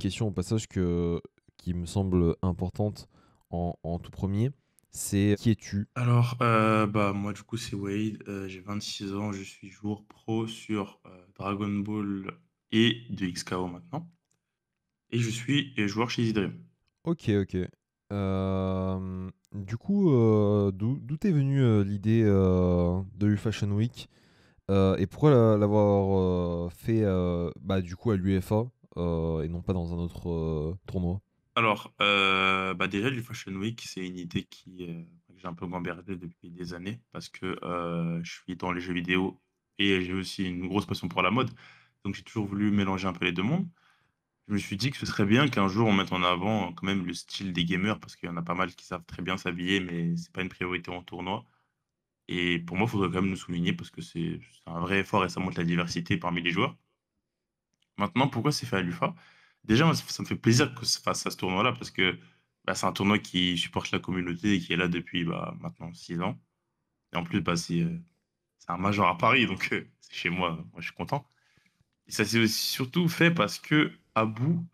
question au passage qui me semble importante en tout premier. C'est qui es-tu? Alors, bah, moi, du coup, c'est Wade. J'ai 26 ans. Je suis joueur pro sur Dragon Ball et de XKO maintenant. Et je suis joueur chez EasyDream. Ok, ok. Du coup, d'où t'es venue l'idée de l'U-Fashion Week et pourquoi l'avoir fait bah, du coup à l'UFA et non pas dans un autre tournoi? Alors, bah, déjà, le Fashion Week, c'est une idée que j'ai un peu gambardée depuis des années parce que je suis dans les jeux vidéo et j'ai aussi une grosse passion pour la mode. Donc, j'ai toujours voulu mélanger un peu les deux mondes. Je me suis dit que ce serait bien qu'un jour on mette en avant quand même le style des gamers parce qu'il y en a pas mal qui savent très bien s'habiller, mais c'est pas une priorité en tournoi. Et pour moi, il faudrait quand même nous souligner parce que c'est un vrai effort et ça montre la diversité parmi les joueurs. Maintenant, pourquoi c'est fait à l'UFA? Déjà, moi, ça me fait plaisir que se fasse à ce tournoi-là parce que bah, c'est un tournoi qui supporte la communauté et qui est là depuis bah, maintenant 6 ans. Et en plus, bah, c'est un major à Paris, donc c'est chez moi, moi je suis content. Et ça s'est aussi surtout fait parce que Abou,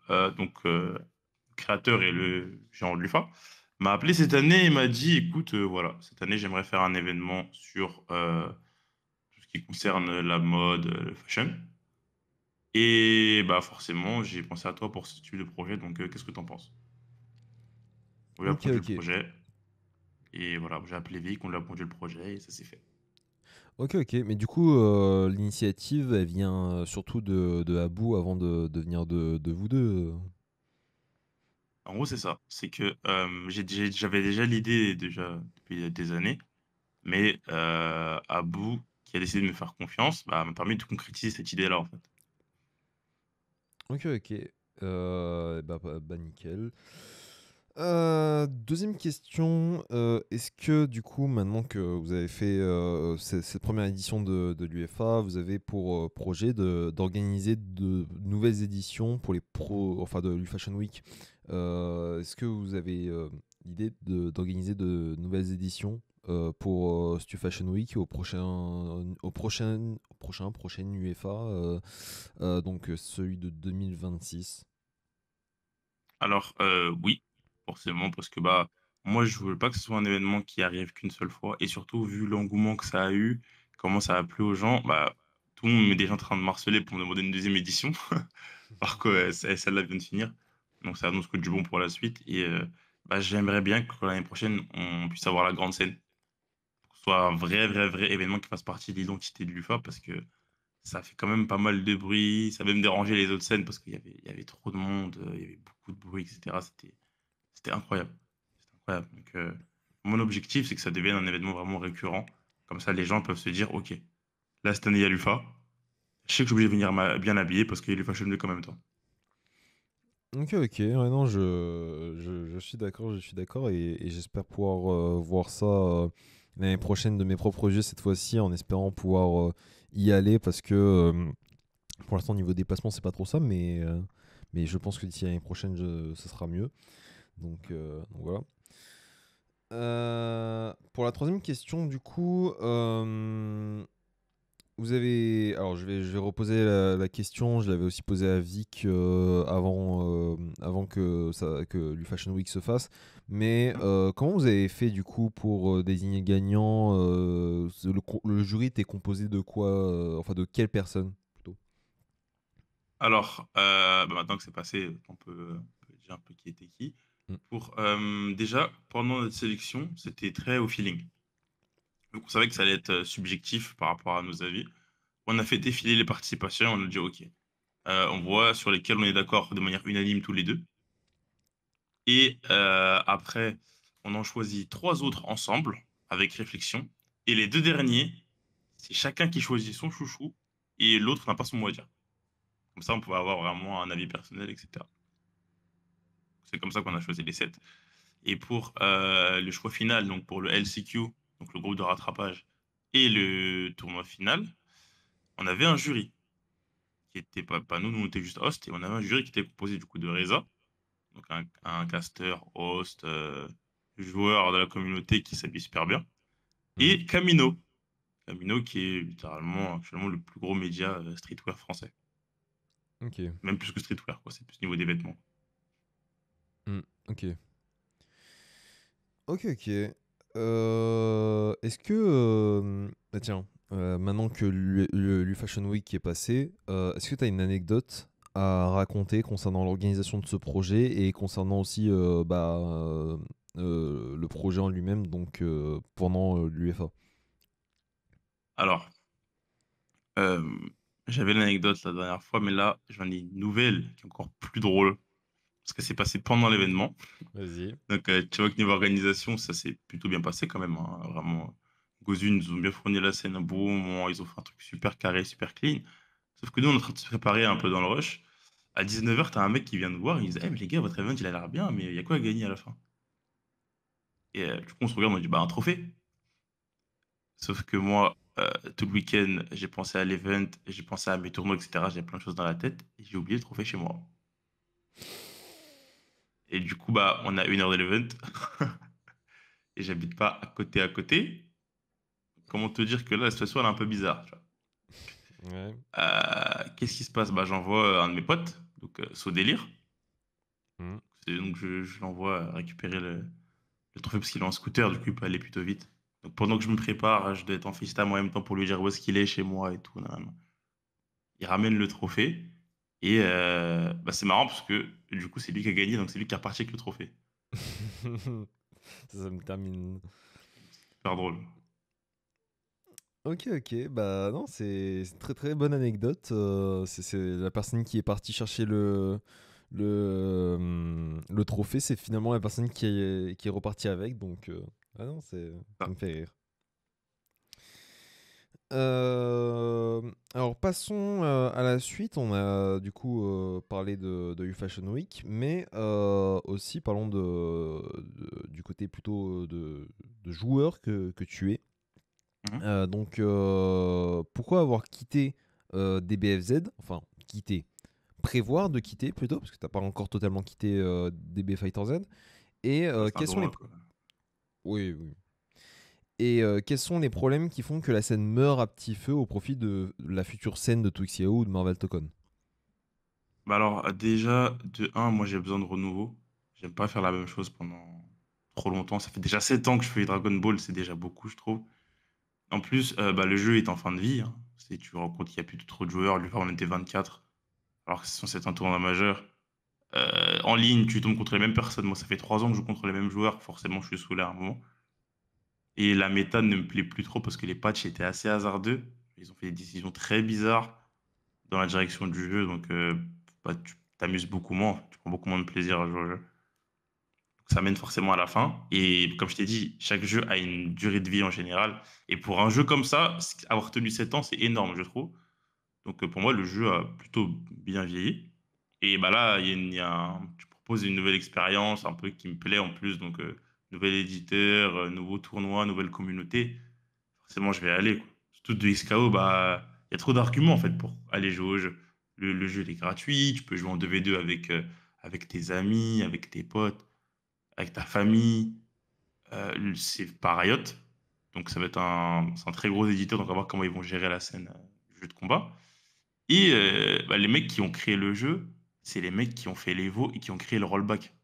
créateur et le gérant de l'UFA, m'a appelé cette année et m'a dit, écoute, voilà, cette année j'aimerais faire un événement sur tout ce qui concerne la mode, le fashion. Et bah forcément, j'ai pensé à toi pour ce type de projet, donc qu'est-ce que t'en penses? On lui a Ok, pondu le ok. projet, et voilà, j'ai appelé Vic, on lui a pondu le projet, et ça s'est fait. Ok, ok. Mais du coup, l'initiative, elle vient surtout de Abou avant de venir de vous deux. En gros, c'est ça. C'est que j'avais déjà l'idée déjà depuis des années, mais Abou, qui a décidé de me faire confiance, bah, m'a permis de concrétiser cette idée-là, en fait. Ok, ok. Bah, nickel. Deuxième question, est-ce que du coup, maintenant que vous avez fait cette première édition de l'UFA, vous avez pour projet d'organiser de nouvelles éditions pour les pros, enfin de l'UFashion Week? Est-ce que vous avez l'idée d'organiser de nouvelles éditions pour Stu Fashion Week et prochaine UFA, donc celui de 2026? Alors, oui, forcément, parce que bah, moi, je veux pas que ce soit un événement qui arrive qu'une seule fois, et surtout, vu l'engouement que ça a eu, comment ça a plu aux gens, bah, tout le monde est déjà en train de marceler pour me demander une deuxième édition. Alors que celle-là vient de finir. Donc ça annonce que du bon pour la suite. Et bah, j'aimerais bien que l'année prochaine, on puisse avoir la grande scène. Que ce soit un vrai événement qui fasse partie de l'identité de l'UFA parce que ça fait quand même pas mal de bruit. Ça va même déranger les autres scènes parce qu'il y avait trop de monde, il y avait beaucoup de bruit, etc. C'était incroyable. C'était incroyable. Donc mon objectif, c'est que ça devienne un événement vraiment récurrent. Comme ça, les gens peuvent se dire, OK, là, cette année, il y a l'UFA. Je sais que je suis obligé de venir bien habillé parce qu'il y a l'UFA Fashion Week en même temps. Ok, ok, ouais, non, je suis d'accord, et j'espère pouvoir voir ça l'année prochaine de mes propres yeux cette fois-ci, en espérant pouvoir y aller parce que pour l'instant, au niveau déplacement, c'est pas trop ça, mais je pense que d'ici l'année prochaine, ça sera mieux. Donc voilà. Pour la troisième question, du coup, vous avez. Alors, je vais reposer la question. Je l'avais aussi posée à Vic avant que le Fashion Week se fasse. Mais comment vous avez fait du coup pour désigner le gagnant? Le jury était composé de quoi? Enfin, de quelle personne plutôt? Alors, bah, maintenant que c'est passé, on peut dire un peu qui était qui. Mm. Déjà, pendant notre sélection, c'était très au feeling. Donc, on savait que ça allait être subjectif par rapport à nos avis. On a fait défiler les participations, on a dit OK. On voit sur lesquels on est d'accord de manière unanime tous les deux. Et après, on en choisit trois autres ensemble, avec réflexion. Et les deux derniers, c'est chacun qui choisit son chouchou et l'autre n'a pas son mot à dire. Comme ça, on pouvait avoir vraiment un avis personnel, etc. C'est comme ça qu'on a choisi les sept. Et pour le choix final, donc pour le LCQ, donc le groupe de rattrapage, et le tournoi final, on avait un jury qui était pas nous, nous on était juste host, et on avait un jury qui était composé du coup de Reza, donc un caster, host, joueur de la communauté qui s'habille super bien, Mhm. et Camino. Camino qui est littéralement actuellement le plus gros média streetwear français. Ok. Même plus que streetwear, quoi. C'est plus niveau des vêtements. Hmm, ok. Ok, ok. Est-ce que... bah tiens, maintenant que Fashion Week est passé, est-ce que tu as une anecdote à raconter concernant l'organisation de ce projet et concernant aussi le projet en lui-même, donc pendant l'UFA? Alors, euh, j'avais l'anecdote la dernière fois, mais là, j'en ai une nouvelle qui est encore plus drôle. Parce que c'est passé pendant l'événement. Vas-y. Donc, tu vois que niveau organisation, ça s'est plutôt bien passé quand même, hein. Vraiment, Gozu nous ont bien fourni la scène un beau moment. Ils ont fait un truc super carré, super clean. Sauf que nous, on est en train de se préparer un peu dans le rush. À 19h, t'as un mec qui vient nous voir. Il dit, eh, mais les gars, votre event, il a l'air bien, mais il y a quoi à gagner à la fin? Et du coup, on se regarde, on dit, bah, un trophée. Sauf que moi, tout le week-end, j'ai pensé à l'event, j'ai pensé à mes tournois, etc. J'ai plein de choses dans la tête. Et j'ai oublié le trophée chez moi. Et du coup, bah, on a 1 heure de l'event. Et j'habite pas à côté. Comment te dire que là, la situation elle est un peu bizarre, tu vois. Ouais. Qu'est-ce qui se passe? Bah, j'envoie un de mes potes, donc Sodélire. Hmm. Donc je l'envoie récupérer le trophée parce qu'il est en scooter, du coup il peut aller plutôt vite. Donc pendant que je me prépare, je dois être en FaceTime en même temps pour lui dire où est-ce qu'il est chez moi et tout. Nan. Il ramène le trophée et bah, c'est marrant parce que du coup c'est lui qui a gagné, donc c'est lui qui est reparti avec le trophée. Ça me termine. Super drôle. Ok, ok, bah non, c'est une très très bonne anecdote. C'est la personne qui est partie chercher le trophée, c'est finalement la personne qui est repartie avec, donc ah non, ça Ça. me fait rire. Euh, alors passons à la suite. On a du coup parlé de U-Fashion Week, mais aussi parlons du côté plutôt de joueur que tu es. Mhm. Donc, pourquoi avoir quitté DBFZ? Enfin, quitté. Prévoir de quitter plutôt, parce que t'as pas encore totalement quitté DB Fighter Z. Et Ouais, c'est un quels sont les... tournoi, quoi. Oui, oui. Et quels sont les problèmes qui font que la scène meurt à petit feu au profit de la future scène de Twixio ou de Marvel Tokon? Bah alors, déjà, de un, moi j'ai besoin de renouveau. J'aime pas faire la même chose pendant trop longtemps. Ça fait déjà 7 ans que je fais Dragon Ball, c'est déjà beaucoup, je trouve. En plus, bah, le jeu est en fin de vie, hein. Tu te rends compte qu'il n'y a plus trop de joueurs. Lui, on était 24, alors que c'est censé être un tournoi majeur. En ligne, tu tombes contre les mêmes personnes. Moi, ça fait 3 ans que je joue contre les mêmes joueurs. Forcément, je suis saoulé à un moment. Et la méta ne me plaît plus trop parce que les patchs étaient assez hasardeux. Ils ont fait des décisions très bizarres dans la direction du jeu. Donc, bah, tu t'amuses beaucoup moins. Tu prends beaucoup moins de plaisir à jouer au jeu. Donc, ça mène forcément à la fin. Et comme je t'ai dit, chaque jeu a une durée de vie en général. Et pour un jeu comme ça, avoir tenu 7 ans, c'est énorme, je trouve. Donc, pour moi, le jeu a plutôt bien vieilli. Et bah là, tu proposes une nouvelle expérience, un peu qui me plaît en plus. Donc, nouvel éditeur, nouveau tournoi, nouvelle communauté. Forcément, je vais aller, quoi. Surtout de XKO, bah, il y a trop d'arguments en fait pour aller jouer au jeu. Le jeu il est gratuit, tu peux jouer en 2v2 avec tes amis, avec tes potes, avec ta famille. C'est par Riot, donc ça va être c'est un très gros éditeur, donc on va voir comment ils vont gérer la scène du jeu de combat. Et bah, les mecs qui ont créé le jeu, c'est les mecs qui ont fait l'Evo et qui ont créé le rollback.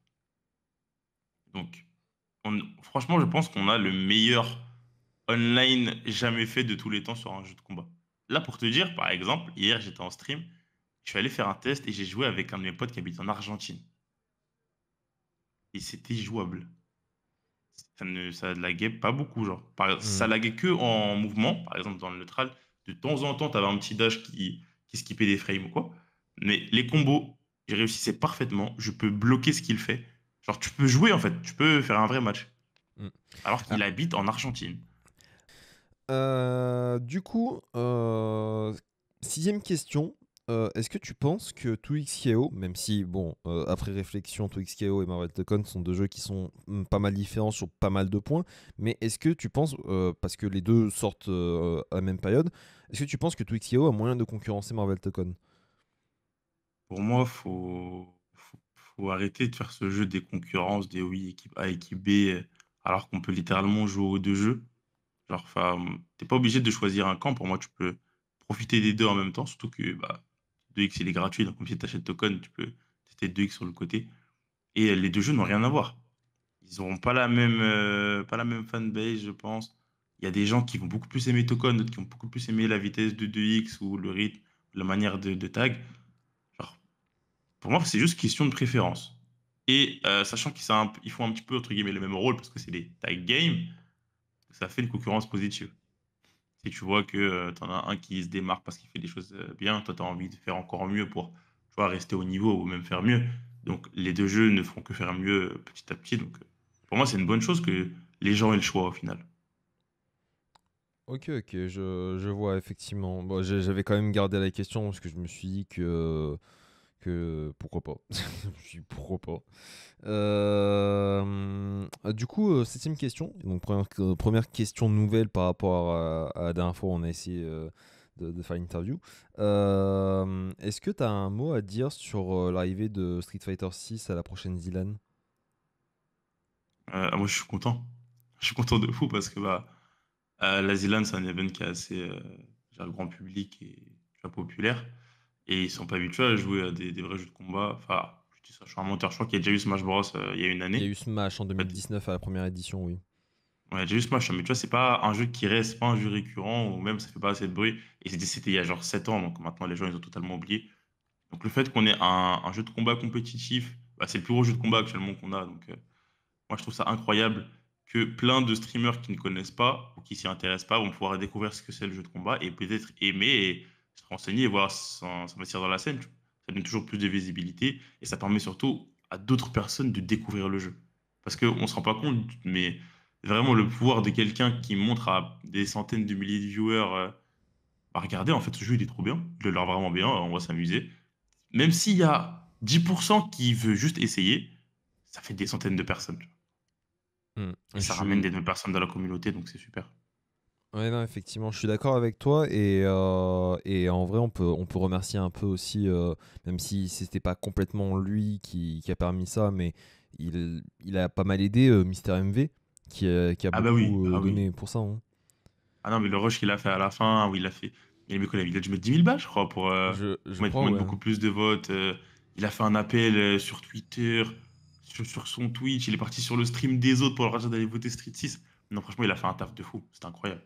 Donc, franchement, je pense qu'on a le meilleur online jamais fait de tous les temps sur un jeu de combat. Là, pour te dire, par exemple, hier, j'étais en stream, je suis allé faire un test et j'ai joué avec un de mes potes qui habite en Argentine. Et c'était jouable. Ça laguait pas beaucoup, genre. Ça Hmm. laguait que en mouvement, par exemple dans le neutral. De temps en temps, tu avais un petit dash qui skippait des frames ou quoi. Mais les combos, je réussissais parfaitement. Je peux bloquer ce qu'il fait. Genre, tu peux jouer en fait, tu peux faire un vrai match. Hmm. Alors Ah, qu'il habite en Argentine. du coup, sixième question. Est-ce que tu penses que 2xKO, même si, bon, après réflexion, 2xKO et Marvel Tekken sont deux jeux qui sont pas mal différents sur pas mal de points, mais est-ce que tu penses, parce que les deux sortent à la même période, est-ce que tu penses que 2xKO a moyen de concurrencer Marvel Tekken? Pour moi, faut arrêter de faire ce jeu des concurrences, des oui, équipe A, équipe B, alors qu'on peut littéralement jouer aux deux jeux. Genre, enfin, t'es pas obligé de choisir un camp. Pour moi, tu peux profiter des deux en même temps, surtout que bah, 2x il est gratuit, donc comme si tu achètes token, tu peux tester 2x sur le côté. Et les deux jeux n'ont rien à voir. Ils n'auront pas la même fanbase, je pense. Il y a des gens qui vont beaucoup plus aimer token, d'autres qui vont beaucoup plus aimer la vitesse de 2x ou le rythme, la manière de tag. Genre, pour moi, c'est juste question de préférence. Et sachant qu'ils font un petit peu, entre guillemets, le même rôle parce que c'est des tag games, ça fait une concurrence positive. Si tu vois que tu en as un qui se démarque parce qu'il fait des choses bien, toi, tu as envie de faire encore mieux pour tu vois, rester au niveau ou même faire mieux. Donc, les deux jeux ne feront que faire mieux petit à petit. Donc, pour moi, c'est une bonne chose que les gens aient le choix au final. Ok, ok, je vois effectivement. Bon, j'avais quand même gardé la question parce que je me suis dit que pourquoi pas. Je me suis dit, pourquoi pas. Du coup, septième question. Donc, première question nouvelle par rapport à la dernière fois où on a essayé de faire l'interview. Est-ce que tu as un mot à dire sur l'arrivée de Street Fighter 6 à la prochaine Zilan? Moi, je suis content. Je suis content de fou parce que la Zealand, c'est un event qui est assez genre, grand public et tu vois, populaire. Et ils sont pas habitués à jouer à des vrais jeux de combat. Enfin, je dis ça, je suis un menteur. Je crois qu'il y a déjà eu Smash Bros. Il y a une Il y a année. eu Smash en En fait, 2019 à la première édition, oui. ouais, il y a déjà eu Smash, mais tu vois, c'est pas un jeu qui reste, c'est pas un jeu récurrent ou même ça fait pas assez de bruit. Et c'était il y a genre 7 ans, donc maintenant les gens ils ont totalement oublié. Donc le fait qu'on ait un jeu de combat compétitif, c'est le plus gros jeu de combat actuellement qu'on a. Donc moi je trouve ça incroyable que plein de streamers qui ne connaissent pas ou qui s'y intéressent pas vont pouvoir découvrir ce que c'est le jeu de combat et peut-être aimer et se renseigner et voir s'investir dans la scène. Tu vois. Ça donne toujours plus de visibilité et ça permet surtout à d'autres personnes de découvrir le jeu. Parce qu'on ne se rend pas compte, mais vraiment le pouvoir de quelqu'un qui montre à des centaines de milliers de viewers, regardez, en fait, ce jeu, il est trop bien, il a l'air vraiment bien, on va s'amuser. Même s'il y a 10% qui veut juste essayer, ça fait des centaines de personnes. Tu vois. Et Je ça ramène suis, des nouvelles personnes dans la communauté, donc c'est super. Ouais, non, effectivement, je suis d'accord avec toi et en vrai, on peut remercier un peu aussi, même si c'était pas complètement lui qui a permis ça, mais il a pas mal aidé Mister MV qui a Ah bah oui, beaucoup ah oui. donné pour ça, hein. Ah non, mais le rush qu'il a fait à la fin, où il a fait... Il a, il a dû mettre 10 000 balles, je crois, Je pour crois, mettre ouais. beaucoup plus de votes. Il a fait un appel sur Twitter, sur son Twitch, il est parti sur le stream des autres pour leur dire d'aller voter Street 6. Non, franchement, il a fait un taf de fou, c'était incroyable.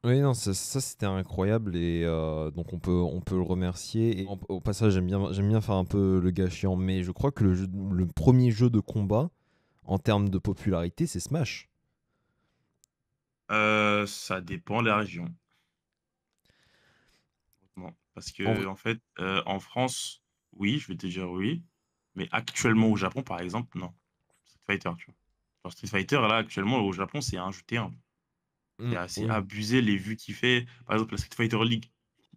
Oui, non, ça, c'était incroyable et donc on peut le remercier. Et au passage, j'aime bien faire un peu le gars chiant, mais je crois que le premier jeu de combat en termes de popularité, c'est Smash. Ça dépend des régions. Bon, parce En que, vrai, en fait, en France, oui, je vais te dire oui. Mais actuellement, au Japon, par exemple, non. Street Fighter, tu vois. Genre Street Fighter, là, actuellement, au Japon, c'est un jeu T1. C'est assez oui. abusé les vues qu'il fait. Par exemple, la Street Fighter League.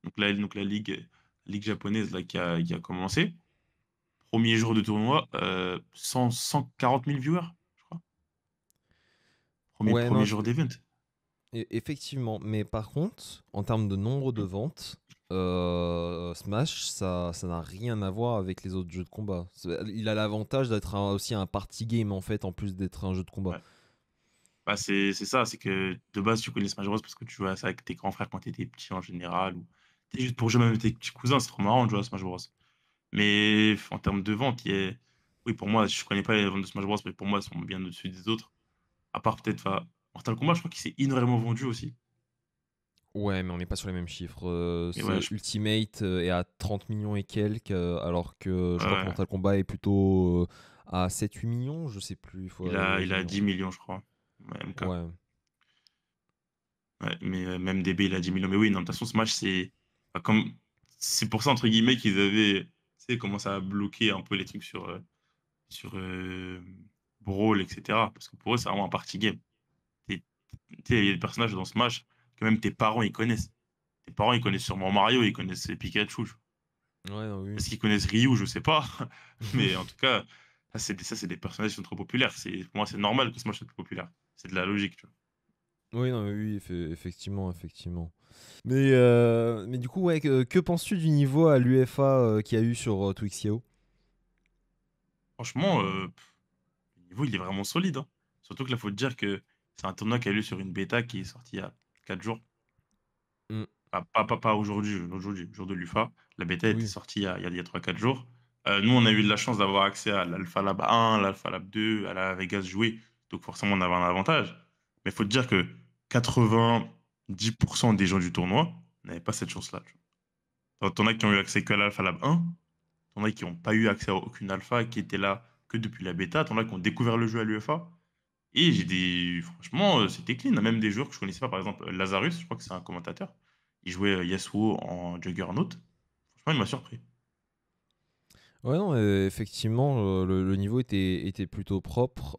Donc la ligue japonaise là, qui a commencé. Premier jour de tournoi, 140 000 viewers, je crois. Ouais, Premier non, jour d'event. effectivement. Mais par contre, en termes de nombre de ventes, Smash, ça n'a rien à voir avec les autres jeux de combat. Il a l'avantage d'être aussi un party game, en fait, en plus d'être un jeu de combat. Ouais. C'est ça, c'est que de base, tu connais Smash Bros parce que tu jouais à ça avec tes grands frères quand tu étais petit en général. Ou t'es juste pour jouer même avec tes petits cousins, c'est trop marrant de jouer à Smash Bros. Mais en termes de vente, oui, pour moi, je connais pas les ventes de Smash Bros, mais pour moi, elles sont bien au-dessus des autres. À part peut-être Mortal Kombat, je crois qu'il s'est énormément vendu aussi. Ouais, mais on n'est pas sur les mêmes chiffres. Mais ouais, Ultimate est à 30 millions et quelques, alors que je crois que ouais, Mortal Kombat est plutôt à 7-8 millions, je sais plus, il faut il a vérifier. 10 millions, je crois. Ouais, MK. Ouais. Ouais, mais même DB, il a 10 millions. Mais oui, non, de toute façon, Smash, comme. C'est pour ça, entre guillemets, qu'ils avaient, tu sais, commencé à bloquer un peu les trucs sur Brawl, etc. Parce que pour eux, c'est vraiment un party game. Tu sais, il y a des personnages dans Smash que même tes parents, ils connaissent. Tes parents, ils connaissent sûrement Mario, ils connaissent Pikachu. Ouais, non, oui. Est-ce qu'ils connaissent Ryu? Je sais pas. Mais en tout cas, ça, c'est des personnages qui sont trop populaires. Pour moi, c'est normal que Smash soit plus populaire. C'est de la logique, tu vois. Oui, non, oui, effectivement, effectivement. Mais du coup, ouais, que penses-tu du niveau à l'UFA qu'il y a eu sur Twixio? Franchement, le niveau, il est vraiment solide. Hein. Surtout que là, faut te dire que c'est un tournoi qui a lieu sur une bêta qui est sortie il y a 4 jours. Pas aujourd'hui, aujourd'hui, jour de l'UFA. La bêta était Oui. sortie il y a 3-4 jours. Nous, on a eu de la chance d'avoir accès à l'Alpha Lab 1, l'Alpha Lab 2, à la Vegas jouée. Donc forcément, on avait un avantage. Mais il faut te dire que 90% des gens du tournoi n'avaient pas cette chance-là. Tu vois. T'en as qui ont eu accès que à l'Alpha Lab 1, t'en as qui n'ont pas eu accès à aucune alpha, qui étaient là que depuis la bêta, t'en as qui ont découvert le jeu à l'UFA. Et franchement, c'était clean. Même des joueurs que je connaissais pas, par exemple, Lazarus, je crois que c'est un commentateur. Il jouait Yasuo en Juggernaut. Franchement, il m'a surpris. Ouais, non, effectivement, le niveau était plutôt propre.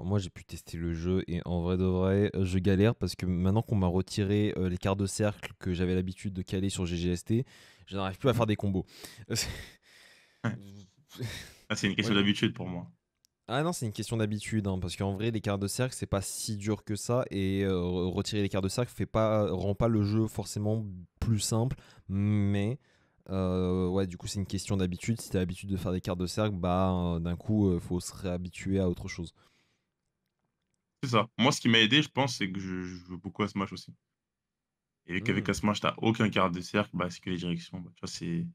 Moi, j'ai pu tester le jeu et en vrai de vrai, je galère parce que maintenant qu'on m'a retiré les quarts de cercle que j'avais l'habitude de caler sur GGST, je n'arrive plus à faire des combos. Ouais. Ah, c'est une Ouais. question d'habitude pour moi. Ah non, c'est une question d'habitude, hein, parce qu'en vrai, les quarts de cercle, c'est pas si dur que ça, et retirer les quarts de cercle rend pas le jeu forcément plus simple, mais ouais, du coup, c'est une question d'habitude. Si t'as l'habitude de faire des quarts de cercle, bah d'un coup, faut se réhabituer à autre chose. C'est ça. Moi, ce qui m'a aidé, je pense, c'est que je joue beaucoup à Smash aussi. Et vu qu'avec Hmm. Smash, t'as aucun quart de cercle, bah, c'est que les directions. Bah, tu vois,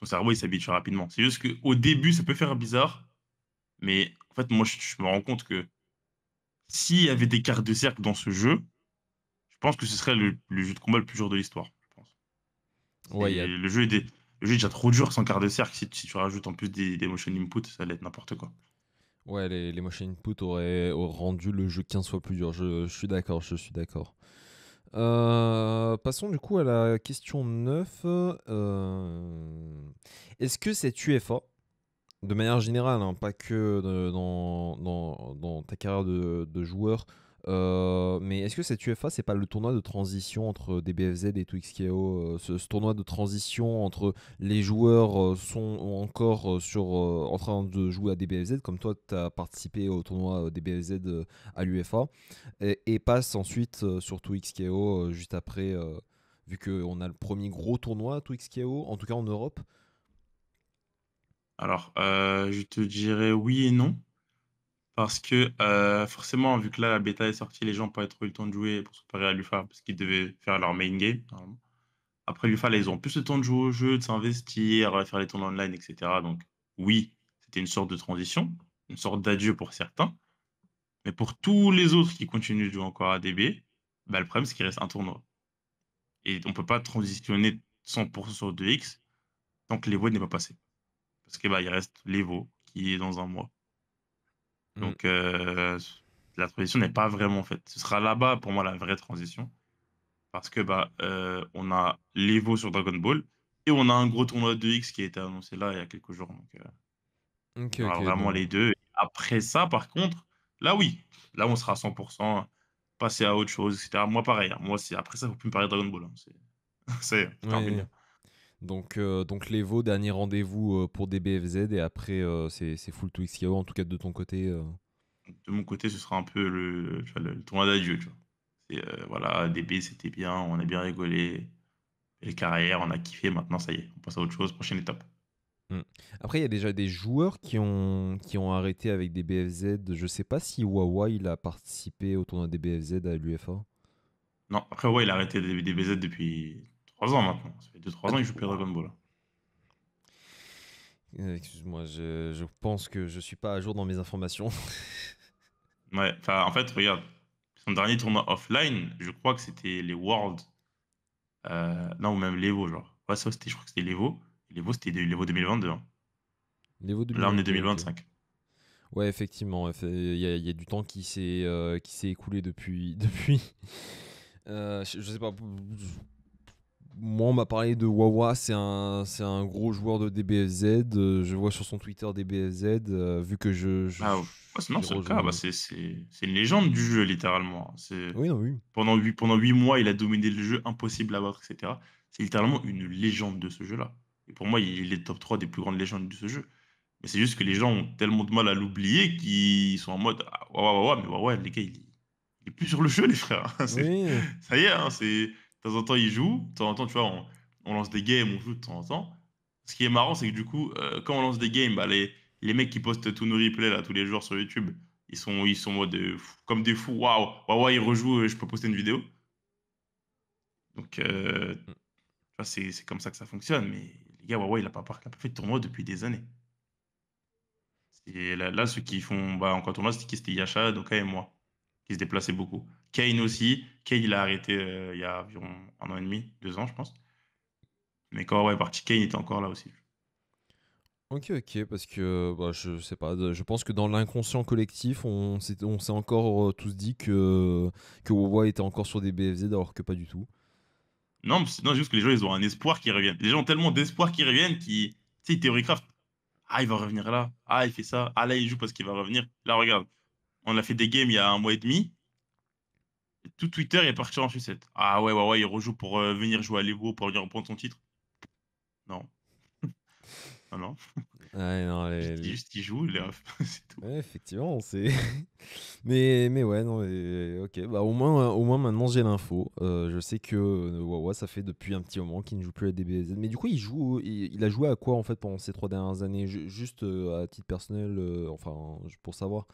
ton cerveau, il s'habitue rapidement. C'est juste qu'au début, ça peut faire bizarre, mais en fait, moi, je me rends compte que s'il y avait des quarts de cercle dans ce jeu, je pense que ce serait le jeu de combat le plus dur de l'histoire, je pense. Ouais, Le jeu est déjà trop dur sans quart de cercle. Si tu rajoutes en plus des motion input, ça allait être n'importe quoi. ouais, les motion input auraient rendu le jeu 15 fois plus dur. Je suis d'accord, je suis d'accord. Passons du coup à la question 9. Est-ce que cette UFA, de manière générale, hein, pas que dans ta carrière de joueur, mais est-ce que cette UFA, c'est pas le tournoi de transition entre DBFZ et 2XKO, ce tournoi de transition entre les joueurs sont encore en train de jouer à DBFZ, comme toi, tu as participé au tournoi DBFZ à l'UFA, et passe ensuite sur 2XKO juste après, vu qu'on a le premier gros tournoi 2XKO, en tout cas en Europe. Alors, je te dirais oui et non. Parce que forcément, vu que là, la bêta est sortie, les gens n'ont pas trop eu le temps de jouer pour se préparer à l'UFA parce qu'ils devaient faire leur main game, normalement. Après l'UFA, là, ils ont plus le temps de jouer au jeu, de s'investir, faire les tournois online, etc. Donc, oui, c'était une sorte de transition, une sorte d'adieu pour certains. Mais pour tous les autres qui continuent de jouer encore à DB, bah, le problème, c'est qu'il reste un tournoi. Et on peut pas transitionner 100% sur 2X tant que l'Evo n'est pas passé. Parce que bah, il reste l'Evo qui est dans un mois. Mm. Donc la transition n'est pas vraiment faite. Ce sera là-bas pour moi la vraie transition. Parce que bah, on a l'Evo sur Dragon Ball et on a un gros tournoi 2X qui a été annoncé là il y a quelques jours. Donc Ok, il y aura ok, vraiment les donc. deux. Et après ça, par contre, là oui, là on sera à 100%, passer à autre chose, etc. Moi pareil, hein. Moi c'est après ça, il ne faut plus me parler de Dragon Ball, hein. C'est Ouais. terminé. Donc l'Evo, dernier rendez-vous pour DBFZ et après c'est full to XKO, en tout cas de ton côté. De mon côté, ce sera un peu tu vois, le tournoi d'adieu. Tu vois. Voilà, DB, c'était bien, on a bien rigolé. Et carrière, on a kiffé, maintenant ça y est, on passe à autre chose, prochaine étape. Mm. Après, il y a déjà des joueurs qui ont arrêté avec DBFZ. Je sais pas si Wawa il a participé au tournoi DBFZ à l'UFA. Non, après, ouais, il a arrêté des BZ depuis 3 ans maintenant. Ça fait 2-3 ans qu'il joue plus à Dragon Ball. Excuse-moi, je pense que je suis pas à jour dans mes informations. Ouais, enfin, en fait, regarde, son dernier tournoi offline, je crois que c'était les Worlds. Non, ou même l'Evo, genre. Ouais, ça, je crois que c'était l'Evo. L'Evo, c'était l'Evo 2022, hein. L'Evo Là, on est 2022, ok. 2025. Ouais, effectivement, il y a du temps qui s'est écoulé depuis. depuis. Je sais pas. Moi, on m'a parlé de Wawa, c'est un gros joueur de DBFZ. Je vois sur son Twitter DBFZ, vu que Ah, ouais, non, j'ai c'est le cas. Bah, rejoint. c'est une légende du jeu, littéralement. Oui, non, oui. Pendant 8 mois, il a dominé le jeu, impossible à battre, etc. C'est littéralement une légende de ce jeu-là. Et pour moi, il est top 3 des plus grandes légendes de ce jeu. Mais c'est juste que les gens ont tellement de mal à l'oublier qu'ils sont en mode ah, ouais, ouais, ouais, mais ouais, ouais, les gars, il est plus sur le jeu, les frères. Oui. Ça y est, hein, de temps en temps, il joue. De temps en temps, tu vois, on lance des games, on joue de temps en temps. Ce qui est marrant, c'est que du coup, quand on lance des games, bah, les mecs qui postent tous nos replays là, tous les jours sur YouTube, ils sont en mode comme des fous. Waouh, waouh, ouais, il rejoue, je peux poster une vidéo. Donc, Mm. tu vois, c'est comme ça que ça fonctionne. Mais les gars, Huawei, il a pas fait de tournoi depuis des années. Et là, ceux qui font bah, encore tournoi, c'était qui? C'était Yasha, Doka et moi, qui se déplaçaient beaucoup. Kane aussi. Kane, il a arrêté il y a environ 1 an et demi, 2 ans, je pense. Mais quand ouais, est parti, Kane était encore là aussi. Ok, ok, parce que bah, je sais pas, je pense que dans l'inconscient collectif, on s'est encore tous dit que Wawa était encore sur des BFZ alors que pas du tout. Non, non, juste que les gens, ils ont un espoir qui revienne. Les gens ont tellement d'espoir qui reviennent qui, tu sais, Theorycraft. Ah, il va revenir là. Ah, il fait ça. Ah, là, il joue parce qu'il va revenir. Là, regarde. On a fait des games il y a 1 mois et demi. Tout Twitter est parti en sucette. Ah ouais, ouais, ouais, il rejoue pour venir jouer à l'Evo, pour venir reprendre son titre. Non, non, non. Ouais, non, Juste, il joue, les refs. C'est tout. ouais, effectivement, c'est. mais ouais, non, ok, bah au moins maintenant j'ai l'info. Je sais que Wawa, ça fait depuis un petit moment qu'il ne joue plus à DBZ. Mais du coup, il a joué à quoi en fait pendant ces 3 dernières années? Juste à titre personnel, enfin, pour savoir.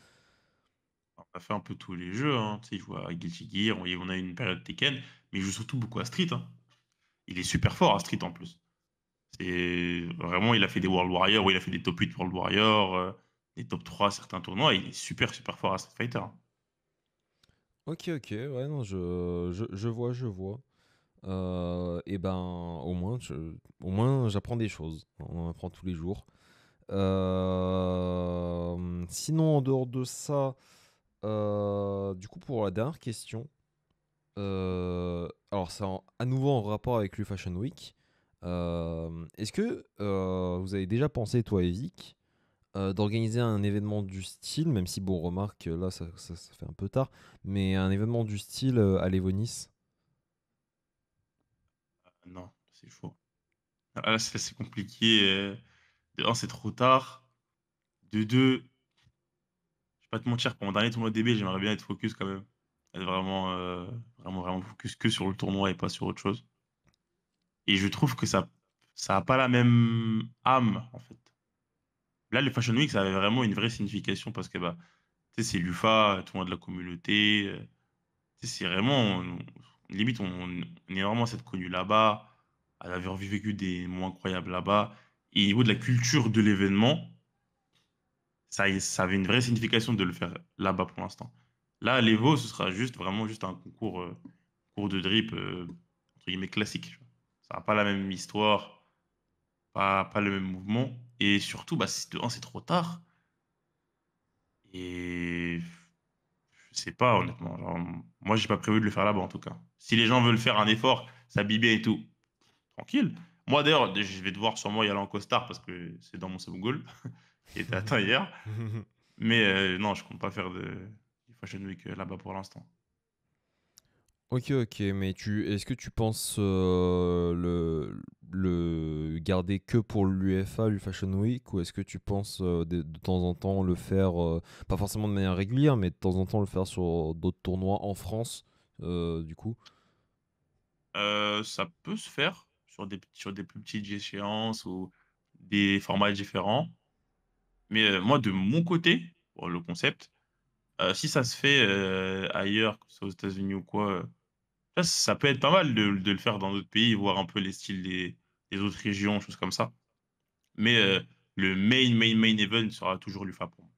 On a fait un peu tous les jeux, hein. Tu sais, il joue à Guilty Gear, on a eu une période Tekken, mais il joue surtout beaucoup à Street, hein. Il est super fort à Street en plus. C'est vraiment, il a fait des World Warrior, ou il a fait des top 8 World Warrior, des top 3 à certains tournois. Il est super, super fort à Street Fighter, hein. Ok, ok, ouais, non, je vois, je vois. Et ben, au moins j'apprends des choses. On en apprend tous les jours. Sinon, en dehors de ça, du coup, pour la dernière question, alors c'est à nouveau en rapport avec le Fashion Week. Est-ce que vous avez déjà pensé, toi et Vic, d'organiser un événement du style, même si, bon, remarque, là, ça fait un peu tard, mais un événement du style à l'Evonis? Non, c'est chaud. Ah, là, c'est compliqué. De un, c'est trop tard. De deux, je vais pas te mentir, pour mon dernier tournoi DB, j'aimerais bien être focus quand même. Être vraiment, vraiment, vraiment focus que sur le tournoi et pas sur autre chose. Et je trouve que ça a pas la même âme, en fait. Là, le Fashion Week, ça avait vraiment une vraie signification parce que bah, tu sais, c'est l'UFA, tout le monde de la communauté. Tu sais, c'est vraiment, limite, on est vraiment cette connue là-bas, à avoir vécu des moments incroyables là-bas. Et au niveau de la culture de l'événement, ça avait une vraie signification de le faire là-bas pour l'instant. Là, l'Evo, ce sera juste vraiment juste un concours, concours de drip, entre guillemets, classique. Tu vois. Ça n'a pas la même histoire, pas le même mouvement. Et surtout, bah, de un, c'est trop tard. Et je sais pas, honnêtement. Genre, moi, j'ai pas prévu de le faire là-bas, en tout cas. Si les gens veulent faire un effort, s'habiller et tout, tranquille. Moi, d'ailleurs, je vais devoir sûrement y aller en costard parce que c'est dans mon second goal qui était atteint hier. Mais non, je compte pas faire du Fashion Week là-bas pour l'instant. Ok, ok, mais est-ce que tu penses le garder que pour l'UFA, le Fashion Week, ou est-ce que tu penses de temps en temps le faire, pas forcément de manière régulière, mais de temps en temps le faire sur d'autres tournois en France, du coup? Ça peut se faire sur des plus petites échéances ou des formats différents. Mais moi, de mon côté, pour le concept, si ça se fait ailleurs, que ce soit aux États-Unis ou quoi, ça peut être pas mal de le faire dans d'autres pays, voir un peu les styles des autres régions, choses comme ça. Mais le main event sera toujours l'UFA pour moi.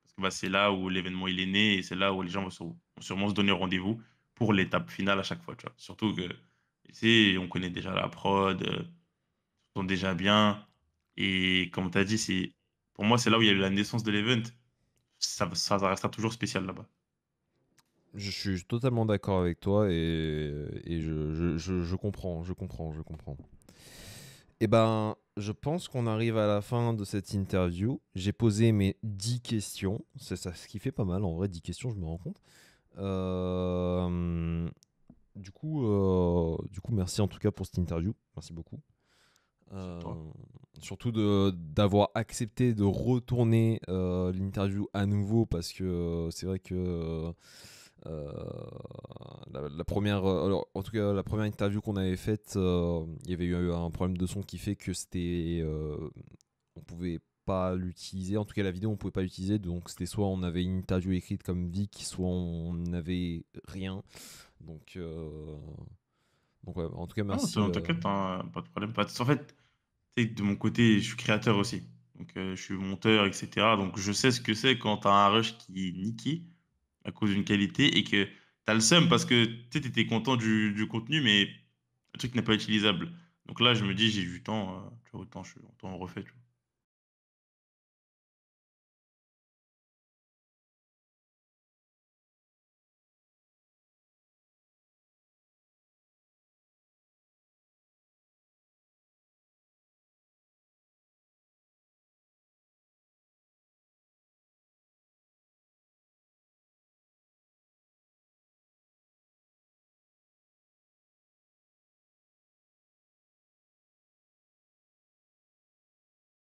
Parce que bah, c'est là où l'événement il est né et c'est là où les gens vont sûrement se donner rendez-vous pour l'étape finale à chaque fois, tu vois. Surtout que, tu sais, on connaît déjà la prod, ils sont déjà bien. Et comme tu as dit, pour moi, c'est là où il y a eu la naissance de l'event. Ça restera toujours spécial là-bas. Je suis totalement d'accord avec toi et je comprends, je comprends, je comprends. Eh ben, je pense qu'on arrive à la fin de cette interview. J'ai posé mes 10 questions. C'est ça, ce qui fait pas mal en vrai, 10 questions, je me rends compte. Euh, du coup, merci en tout cas pour cette interview. Merci beaucoup. C'est à toi. Euh, Surtout d'avoir accepté de retourner l'interview à nouveau parce que c'est vrai que euh, la première, alors, en tout cas la première interview qu'on avait faite, il y avait eu un problème de son qui fait que on pouvait pas l'utiliser. En tout cas la vidéo on pouvait pas l'utiliser, donc c'était soit on avait une interview écrite comme Vic, soit on n'avait rien. Donc Donc, ouais, en tout cas, Non, merci. t'inquiète, hein, pas de problème. En fait, tu sais, de mon côté, je suis créateur aussi. Donc, je suis monteur, etc. Donc, je sais ce que c'est quand tu as un rush qui est niqué à cause d'une qualité et que tu as le seum parce que tu sais, étais content du contenu, mais le truc n'est pas utilisable. Donc là, je me dis, j'ai du temps, tu vois, autant on refait, tu vois.